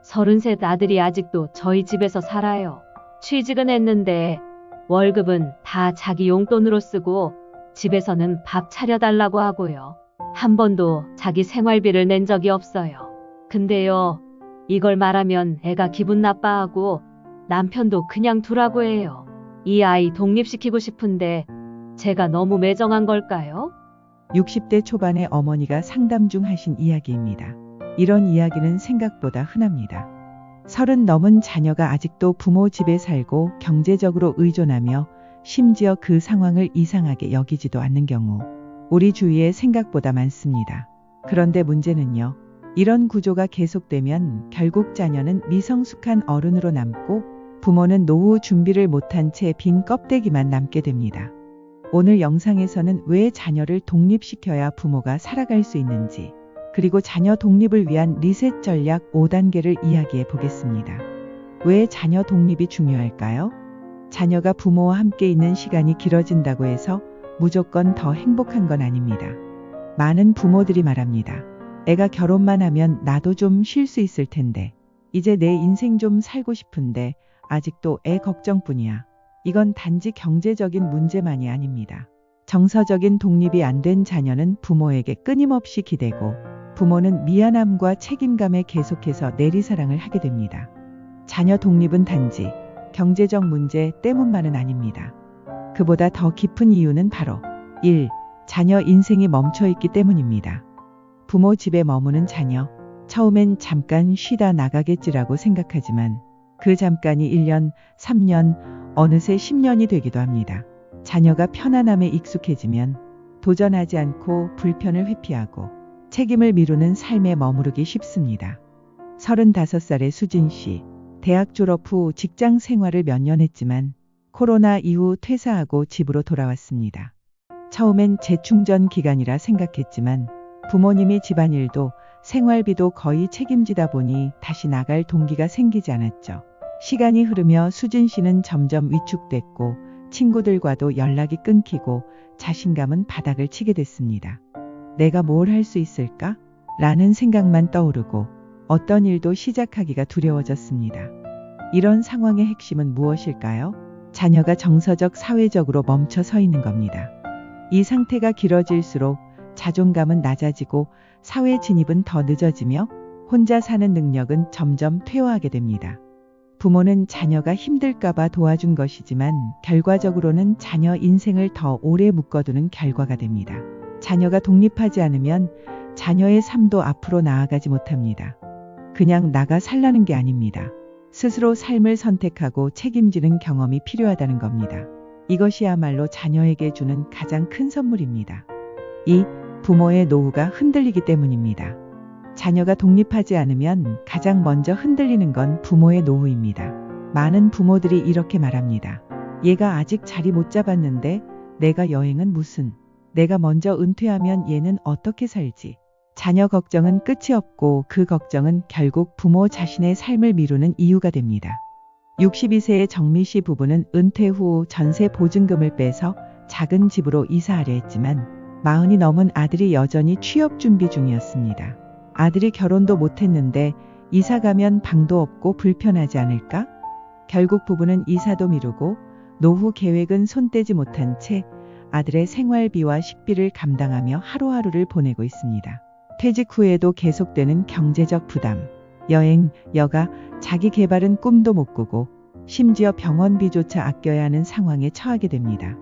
33 아들이 아직도 저희 집에서 살아요. 취직은 했는데 월급은 다 자기 용돈으로 쓰고 집에서는 밥 차려달라고 하고요. 한 번도 자기 생활비를 낸 적이 없어요. 근데요, 이걸 말하면 애가 기분 나빠하고 남편도 그냥 두라고 해요. 이 아이 독립시키고 싶은데 제가 너무 매정한 걸까요? 60대 초반의 어머니가 상담 중 하신 이야기입니다. 이런 이야기는 생각보다 흔합니다. 30 넘은 자녀가 아직도 부모 집에 살고 경제적으로 의존하며 심지어 그 상황을 이상하게 여기지도 않는 경우 우리 주위에 생각보다 많습니다. 그런데 문제는요. 이런 구조가 계속되면 결국 자녀는 미성숙한 어른으로 남고 부모는 노후 준비를 못한 채 빈 껍데기만 남게 됩니다. 오늘 영상에서는 왜 자녀를 독립시켜야 부모가 살아갈 수 있는지, 그리고 자녀 독립을 위한 리셋 전략 5단계를 이야기해 보겠습니다. 왜 자녀 독립이 중요할까요? 자녀가 부모와 함께 있는 시간이 길어진다고 해서 무조건 더 행복한 건 아닙니다. 많은 부모들이 말합니다. 애가 결혼만 하면 나도 좀 쉴 수 있을 텐데, 이제 내 인생 좀 살고 싶은데 아직도 애 걱정뿐이야. 이건 단지 경제적인 문제만이 아닙니다. 정서적인 독립이 안 된 자녀는 부모에게 끊임없이 기대고 부모는 미안함과 책임감에 계속해서 내리사랑을 하게 됩니다. 자녀 독립은 단지 경제적 문제 때문만은 아닙니다. 그보다 더 깊은 이유는 바로 1. 자녀 인생이 멈춰있기 때문입니다. 부모 집에 머무는 자녀, 처음엔 잠깐 쉬다 나가겠지라고 생각하지만 그 잠깐이 1년, 3년, 어느새 10년이 되기도 합니다. 자녀가 편안함에 익숙해지면 도전하지 않고 불편을 회피하고 책임을 미루는 삶에 머무르기 쉽습니다. 35살의 수진 씨, 대학 졸업 후 직장 생활을 몇 년 했지만 코로나 이후 퇴사하고 집으로 돌아왔습니다. 처음엔 재충전 기간이라 생각했지만 부모님이 집안일도 생활비도 거의 책임지다 보니 다시 나갈 동기가 생기지 않았죠. 시간이 흐르며 수진 씨는 점점 위축됐고 친구들과도 연락이 끊기고 자신감은 바닥을 치게 됐습니다. 내가 뭘 할 수 있을까? 라는 생각만 떠오르고 어떤 일도 시작하기가 두려워졌습니다. 이런 상황의 핵심은 무엇일까요? 자녀가 정서적, 사회적으로 멈춰 서 있는 겁니다. 이 상태가 길어질수록 자존감은 낮아지고 사회 진입은 더 늦어지며 혼자 사는 능력은 점점 퇴화하게 됩니다. 부모는 자녀가 힘들까봐 도와준 것이지만 결과적으로는 자녀 인생을 더 오래 묶어두는 결과가 됩니다. 자녀가 독립하지 않으면 자녀의 삶도 앞으로 나아가지 못합니다. 그냥 나가 살라는 게 아닙니다. 스스로 삶을 선택하고 책임지는 경험이 필요하다는 겁니다. 이것이야말로 자녀에게 주는 가장 큰 선물입니다. 2. 부모의 노후가 흔들리기 때문입니다. 자녀가 독립하지 않으면 가장 먼저 흔들리는 건 부모의 노후입니다. 많은 부모들이 이렇게 말합니다. 얘가 아직 자리 못 잡았는데 내가 여행은 무슨, 내가 먼저 은퇴하면 얘는 어떻게 살지. 자녀 걱정은 끝이 없고 그 걱정은 결국 부모 자신의 삶을 미루는 이유가 됩니다. 62세의 정미 씨 부부는 은퇴 후 전세 보증금을 빼서 작은 집으로 이사하려 했지만 40이 넘은 아들이 여전히 취업 준비 중이었습니다. 아들이 결혼도 못했는데 이사 가면 방도 없고 불편하지 않을까? 결국 부부는 이사도 미루고 노후 계획은 손대지 못한 채 아들의 생활비와 식비를 감당하며 하루하루를 보내고 있습니다. 퇴직 후에도 계속되는 경제적 부담, 여행, 여가, 자기 개발은 꿈도 못 꾸고 심지어 병원비조차 아껴야 하는 상황에 처하게 됩니다.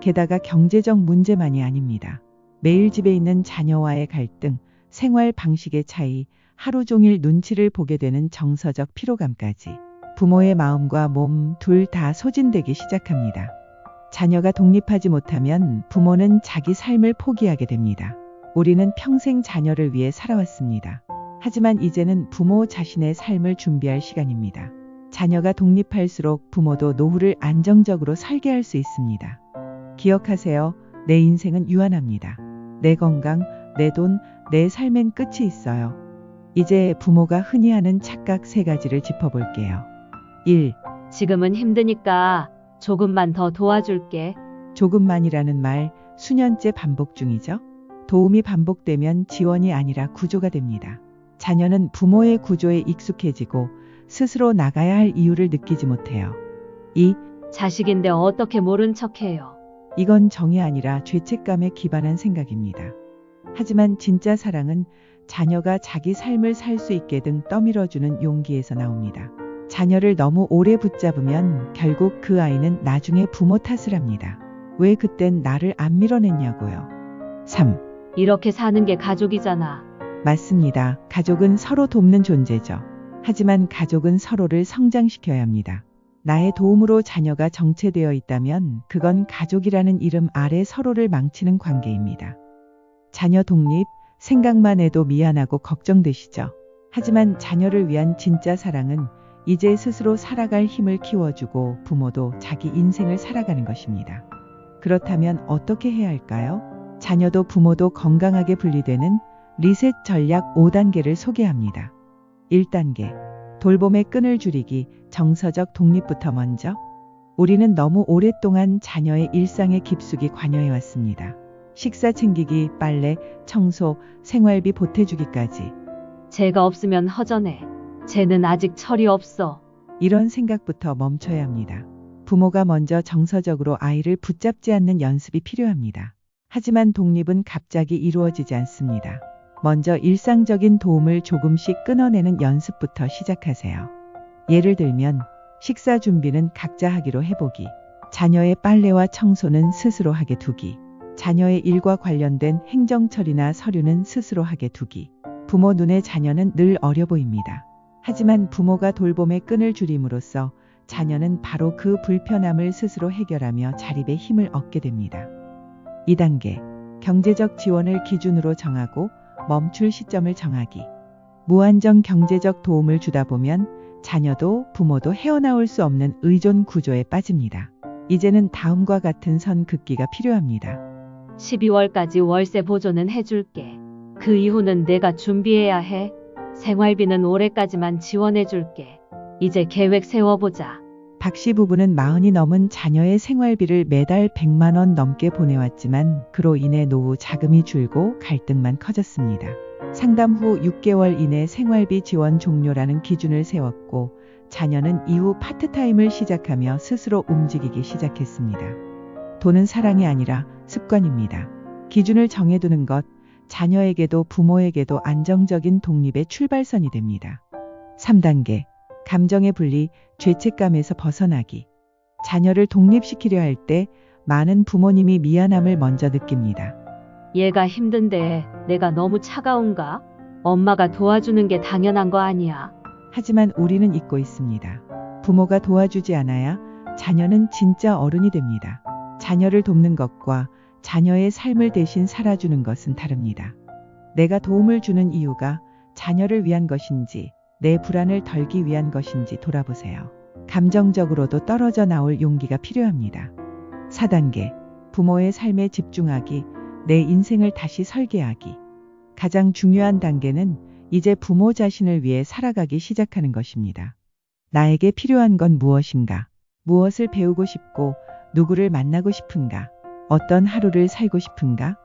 게다가 경제적 문제만이 아닙니다. 매일 집에 있는 자녀와의 갈등, 생활 방식의 차이, 하루 종일 눈치를 보게 되는 정서적 피로감까지 부모의 마음과 몸 둘 다 소진되기 시작합니다. 자녀가 독립하지 못하면 부모는 자기 삶을 포기하게 됩니다. 우리는 평생 자녀를 위해 살아왔습니다. 하지만 이제는 부모 자신의 삶을 준비할 시간입니다. 자녀가 독립할수록 부모도 노후를 안정적으로 살게 할 수 있습니다. 기억하세요. 내 인생은 유한합니다. 내 건강, 내 돈, 내 삶엔 끝이 있어요. 이제 부모가 흔히 하는 착각 3가지를 짚어볼게요. 1. 지금은 힘드니까 조금만 더 도와줄게. 조금만이라는 말 수년째 반복 중이죠. 도움이 반복되면 지원이 아니라 구조가 됩니다. 자녀는 부모의 구조에 익숙해지고 스스로 나가야 할 이유를 느끼지 못해요. 자식인데 어떻게 모른 척해요. 이건 정이 아니라 죄책감에 기반한 생각입니다. 하지만 진짜 사랑은 자녀가 자기 삶을 살 수 있게 등 떠밀어주는 용기에서 나옵니다. 자녀를 너무 오래 붙잡으면 결국 그 아이는 나중에 부모 탓을 합니다. 왜 그땐 나를 안 밀어냈냐고요. 3. 이렇게 사는 게 가족이잖아. 맞습니다. 가족은 서로 돕는 존재죠. 하지만 가족은 서로를 성장시켜야 합니다. 나의 도움으로 자녀가 정체되어 있다면 그건 가족이라는 이름 아래 서로를 망치는 관계입니다. 자녀 독립, 생각만 해도 미안하고 걱정되시죠? 하지만 자녀를 위한 진짜 사랑은 이제 스스로 살아갈 힘을 키워주고 부모도 자기 인생을 살아가는 것입니다. 그렇다면 어떻게 해야 할까요? 자녀도 부모도 건강하게 분리되는 리셋 전략 5단계를 소개합니다. 1단계. 돌봄의 끈을 줄이기, 정서적 독립부터 먼저. 우리는 너무 오랫동안 자녀의 일상에 깊숙이 관여해왔습니다. 식사 챙기기, 빨래, 청소, 생활비 보태주기까지. 제가 없으면 허전해. 쟤는 아직 철이 없어. 이런 생각부터 멈춰야 합니다. 부모가 먼저 정서적으로 아이를 붙잡지 않는 연습이 필요합니다. 하지만 독립은 갑자기 이루어지지 않습니다. 먼저 일상적인 도움을 조금씩 끊어내는 연습부터 시작하세요. 예를 들면 식사 준비는 각자 하기로 해보기, 자녀의 빨래와 청소는 스스로 하게 두기, 자녀의 일과 관련된 행정 처리나 서류는 스스로 하게 두기. 부모 눈에 자녀는 늘 어려 보입니다. 하지만 부모가 돌봄의 끈을 줄임으로써 자녀는 바로 그 불편함을 스스로 해결하며 자립의 힘을 얻게 됩니다. 2단계. 경제적 지원을 기준으로 정하고 멈출 시점을 정하기. 무한정 경제적 도움을 주다 보면 자녀도 부모도 헤어나올 수 없는 의존 구조에 빠집니다. 이제는 다음과 같은 선 긋기가 필요합니다. 12월까지 월세 보조는 해줄게. 그 이후는 내가 준비해야 해. 생활비는 올해까지만 지원해줄게. 이제 계획 세워보자. 박 씨 부부는 40이 넘은 자녀의 생활비를 매달 100만 원 넘게 보내왔지만 그로 인해 노후 자금이 줄고 갈등만 커졌습니다. 상담 후 6개월 이내 생활비 지원 종료라는 기준을 세웠고 자녀는 이후 파트타임을 시작하며 스스로 움직이기 시작했습니다. 돈은 사랑이 아니라 습관입니다. 기준을 정해두는 것, 자녀에게도 부모에게도 안정적인 독립의 출발선이 됩니다. 3단계. 감정의 분리, 죄책감에서 벗어나기. 자녀를 독립시키려 할 때 많은 부모님이 미안함을 먼저 느낍니다. 얘가 힘든데 내가 너무 차가운가? 엄마가 도와주는 게 당연한 거 아니야. 하지만 우리는 잊고 있습니다. 부모가 도와주지 않아야 자녀는 진짜 어른이 됩니다. 자녀를 돕는 것과 자녀의 삶을 대신 살아주는 것은 다릅니다. 내가 도움을 주는 이유가 자녀를 위한 것인지 내 불안을 덜기 위한 것인지 돌아보세요. 감정적으로도 떨어져 나올 용기가 필요합니다. 4단계. 부모의 삶에 집중하기, 내 인생을 다시 설계하기. 가장 중요한 단계는 이제 부모 자신을 위해 살아가기 시작하는 것입니다. 나에게 필요한 건 무엇인가? 무엇을 배우고 싶고 누구를 만나고 싶은가? 어떤 하루를 살고 싶은가?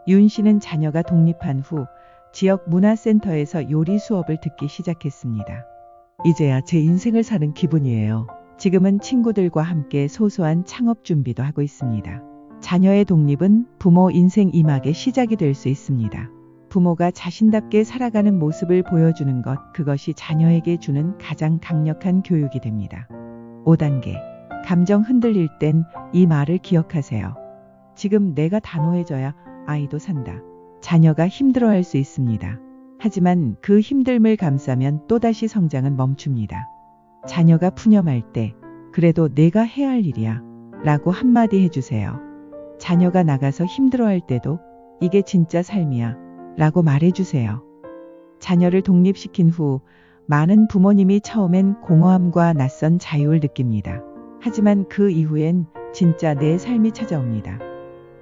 윤 씨는 자녀가 독립한 후 지역 문화센터에서 요리 수업을 듣기 시작했습니다. 이제야 제 인생을 사는 기분이에요. 지금은 친구들과 함께 소소한 창업 준비도 하고 있습니다. 자녀의 독립은 부모 인생 2막의 시작이 될 수 있습니다. 부모가 자신답게 살아가는 모습을 보여주는 것, 그것이 자녀에게 주는 가장 강력한 교육이 됩니다. 5단계. 감정 흔들릴 땐 이 말을 기억하세요. 지금 내가 단호해져야 아이도 산다. 자녀가 힘들어할 수 있습니다. 하지만 그 힘듦을 감싸면 또다시 성장은 멈춥니다. 자녀가 푸념할 때 그래도 내가 해야 할 일이야 라고 한마디 해주세요. 자녀가 나가서 힘들어할 때도 이게 진짜 삶이야 라고 말해주세요. 자녀를 독립시킨 후 많은 부모님이 처음엔 공허함과 낯선 자유를 느낍니다. 하지만 그 이후엔 진짜 내 삶이 찾아옵니다.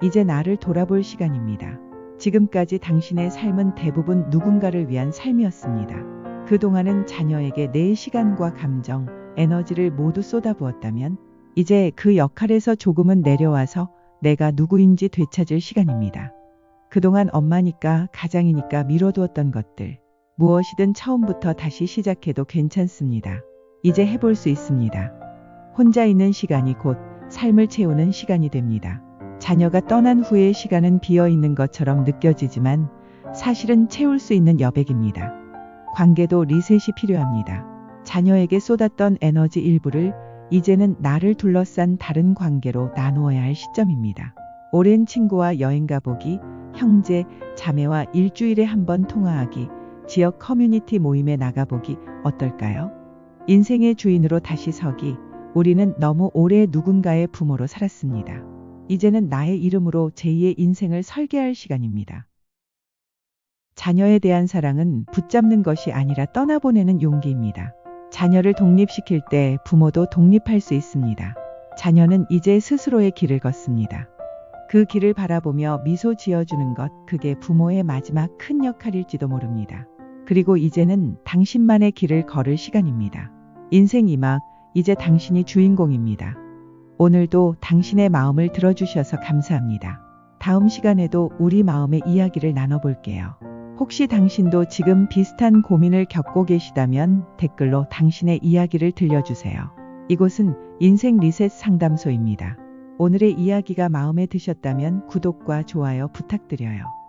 이제 나를 돌아볼 시간입니다. 지금까지 당신의 삶은 대부분 누군가를 위한 삶이었습니다. 그동안은 자녀에게 내 시간과 감정, 에너지를 모두 쏟아부었다면 이제 그 역할에서 조금은 내려와서 내가 누구인지 되찾을 시간입니다. 그동안 엄마니까 가장이니까 미뤄두었던 것들, 무엇이든 처음부터 다시 시작해도 괜찮습니다. 이제 해볼 수 있습니다. 혼자 있는 시간이 곧 삶을 채우는 시간이 됩니다. 자녀가 떠난 후의 시간은 비어 있는 것처럼 느껴지지만 사실은 채울 수 있는 여백입니다. 관계도 리셋이 필요합니다. 자녀에게 쏟았던 에너지 일부를 이제는 나를 둘러싼 다른 관계로 나누어야 할 시점입니다. 오랜 친구와 여행 가보기, 형제, 자매와 일주일에 한 번 통화하기, 지역 커뮤니티 모임에 나가보기 어떨까요? 인생의 주인으로 다시 서기. 우리는 너무 오래 누군가의 부모로 살았습니다. 이제는 나의 이름으로 제2의 인생을 설계할 시간입니다. 자녀에 대한 사랑은 붙잡는 것이 아니라 떠나보내는 용기입니다. 자녀를 독립시킬 때 부모도 독립할 수 있습니다. 자녀는 이제 스스로의 길을 걷습니다. 그 길을 바라보며 미소 지어주는 것, 그게 부모의 마지막 큰 역할일지도 모릅니다. 그리고 이제는 당신만의 길을 걸을 시간입니다. 인생 2막, 이제 당신이 주인공입니다. 오늘도 당신의 마음을 들어주셔서 감사합니다. 다음 시간에도 우리 마음의 이야기를 나눠볼게요. 혹시 당신도 지금 비슷한 고민을 겪고 계시다면 댓글로 당신의 이야기를 들려주세요. 이곳은 인생 리셋 상담소입니다. 오늘의 이야기가 마음에 드셨다면 구독과 좋아요 부탁드려요.